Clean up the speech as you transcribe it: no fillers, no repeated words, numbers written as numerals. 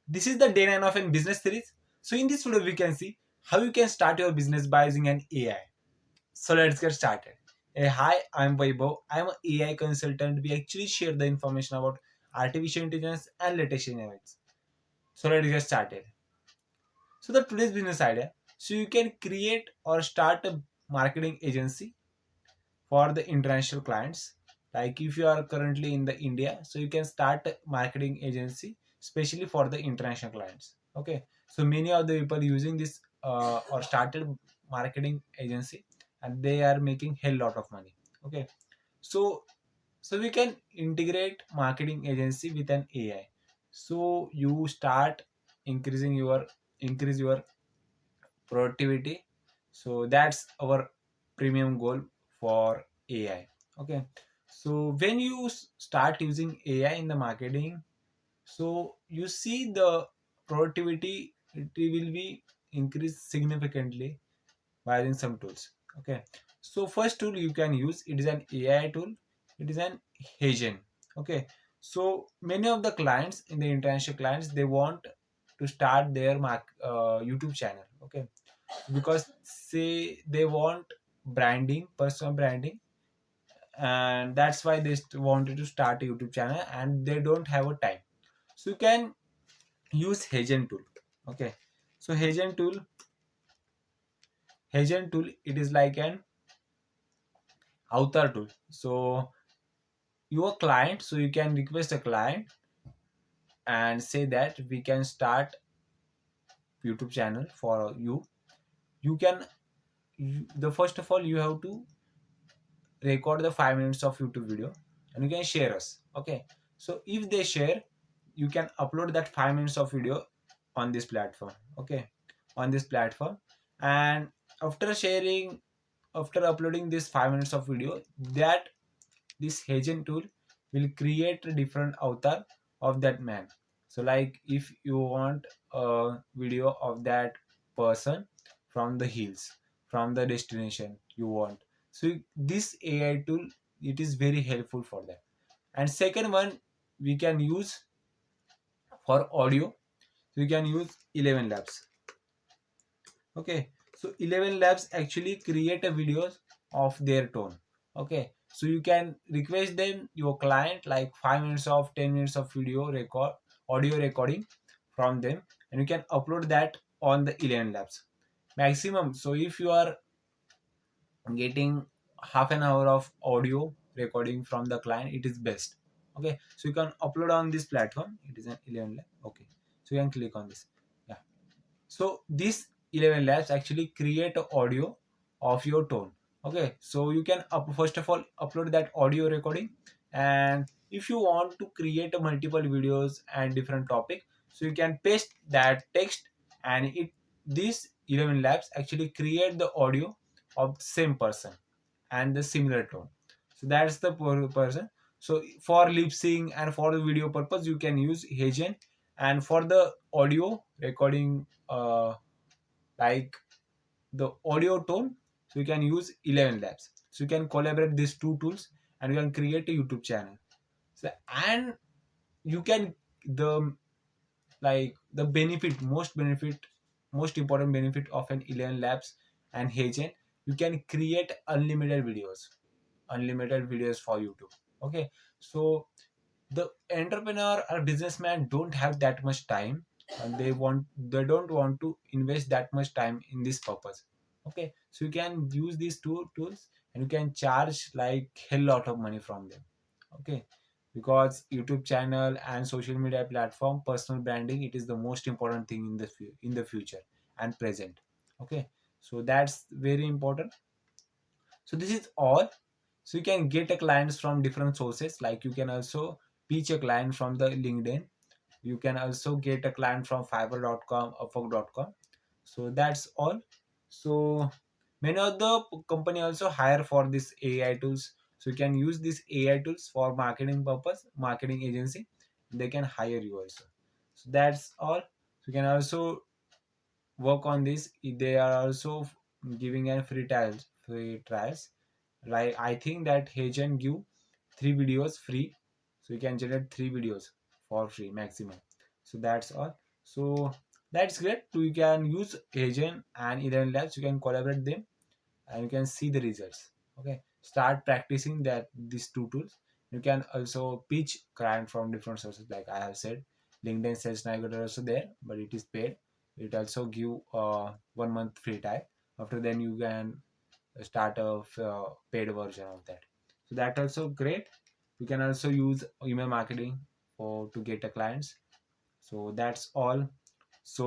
This is the day 9 of a business series. So in this video, we can see how you can start your business by using an AI. So let's get started. Hey, hi, I'm Vaibhav. I'm an AI consultant. We actually share the information about artificial intelligence and latest events. So let's get started. So the today's business idea. So you can create or start a marketing agency for the international clients. Like if you are currently in the India, so you can start a marketing agency especially for the international clients. Okay, so many of the people using this or started marketing agency, and they are making hell lot of money. Okay, so we can integrate marketing agency with an AI. So you start increase your productivity. So that's our premium goal for AI. Okay, so when you start using AI in the marketing, so you see the productivity, it will be increased significantly by using some tools. Okay, so first tool you can use, it is an AI tool. It is an agent. Okay, so many of the clients in the international clients, they want to start their YouTube channel. Okay, because say they want branding, personal branding, and that's why they wanted to start a YouTube channel and they don't have a time. So you can use Agent tool. Okay, so Agent tool, it is like an avatar tool. So your client, so you can request a client and say that we can start YouTube channel for you. You can the first of all you have to record the 5 minutes of YouTube video and you can share us. Okay, so if they share, you can upload that 5 minutes of video on this platform. Okay, on this platform, and after sharing, after uploading this 5 minutes of video, that this agent tool will create a different avatar of that man. So like if you want a video of that person from the hills, from the destination you want, so this AI tool, it is very helpful for that. And second one, we can use for audio, so you can use 11 labs. Okay, so 11 labs actually create a videos of their tone. Okay, so you can request them, your client, like 5 minutes of 10 minutes of video record, audio recording from them, and you can upload that on the 11 labs maximum. So if you are getting half an hour of audio recording from the client, it is best. Okay, so you can upload on this platform, it is an 11 lab. Okay, so you can click on this. Yeah, so these 11 labs actually create a audio of your tone. Okay, so you can first of all upload that audio recording, and if you want to create a multiple videos and different topic, so you can paste that text, and it these 11 labs actually create the audio of same person and the similar tone. So that's the person. So for lip sync and for the video purpose, you can use Agent, and for the audio recording, like the audio tone, so you can use 11 labs. So you can collaborate these two tools and you can create a YouTube channel. So and you can the the benefit, most important benefit of an 11 labs and Agent, you can create unlimited videos for YouTube. Okay, so the entrepreneur or businessman don't have that much time, and they don't want to invest that much time in this purpose. Okay, so you can use these two tools and you can charge like hell lot of money from them. Okay, because YouTube channel and social media platform, personal branding, it is the most important thing in in the future and present. Okay, so that's very important. So this is all. So you can get a clients from different sources, like you can also pitch a client from the LinkedIn. You can also get a client from fiverr.com, upwork.com. So that's all. So many of the company also hire for this AI tools. So you can use these AI tools for marketing purpose, marketing agency, they can hire you also. So that's all. So you can also work on this. They are also giving a free trials. Like I think that Agent give 3 videos free, so you can generate 3 videos for free maximum. So that's all. So that's great. So you can use agent and Eden Labs, you can collaborate them and you can see the results. Okay, start practicing that these two tools. You can also pitch client from different sources, like I have said. LinkedIn Sales Navigator also there, but it is paid. It also give 1 month free trial. After then you can start a paid version of that. So that also great. You can also use email marketing for to get a clients. So that's all. So